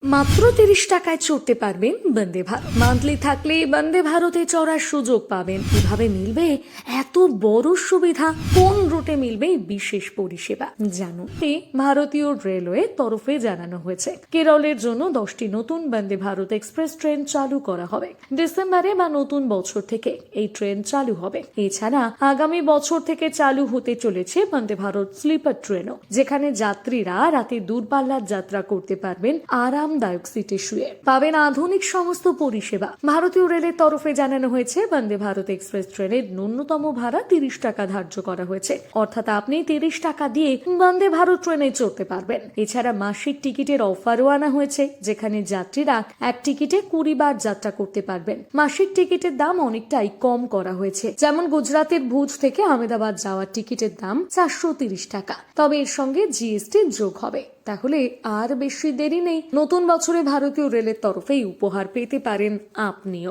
মাত্র ৩০ টাকায় চড়তে পারবেন বন্দে ভারত। মান্থলি থাকলে বন্দে ভারতে চড়ার সুযোগ পাবেন। কিভাবে মিলবে এত বড় সুবিধা? কোন রুটে মিলবে এই বিশেষ পরিষেবা জানুন। ভারতীয় রেলওয়ে তরফে জানানো হয়েছে কেরলের জন্য 10টি নতুন বন্দে ভারত এক্সপ্রেস ট্রেন চালু করা হবে ডিসেম্বরে বা নতুন বছর থেকে এই ট্রেন চালু হবে। এছাড়া আগামী বছর থেকে চালু হতে চলেছে বন্দে ভারত স্লিপার ট্রেনও, যেখানে যাত্রীরা রাতে দূরপাল্লার যাত্রা করতে পারবেন আরামদায়ক সিটে শুয়ে। পাবেন আধুনিক সমস্ত পরিষেবা। ভারতীয় রেলের তরফে জানানো হয়েছে বন্দে ভারত এক্সপ্রেস ট্রেনের ন্যূনতম ভাড়া 30 টাকা ধার্য করা হয়েছে, অর্থাৎ আপনি 30 টাকা দিয়ে বন্দে ভারত ট্রেনে চড়তে পারবেন। এছাড়া মাসিক টিকিটের অফারও আনা হয়েছে, যেখানে যাত্রীরা এক টিকিটে 20 বার যাত্রা করতে পারবেন। মাসিক টিকিটের দাম অনেকটাই কম করা হয়েছে, যেমন গুজরাতের ভুজ থেকে আহমেদাবাদ যাওয়ার টিকিটের দাম 430 টাকা, তবে এর সঙ্গে জিএসটি যোগ হবে। তাহলে আর বেশি দেরি নেই, নতুন বছরে ভারতীয় রেলের তরফেই উপহার পেতে পারেন আপনিও।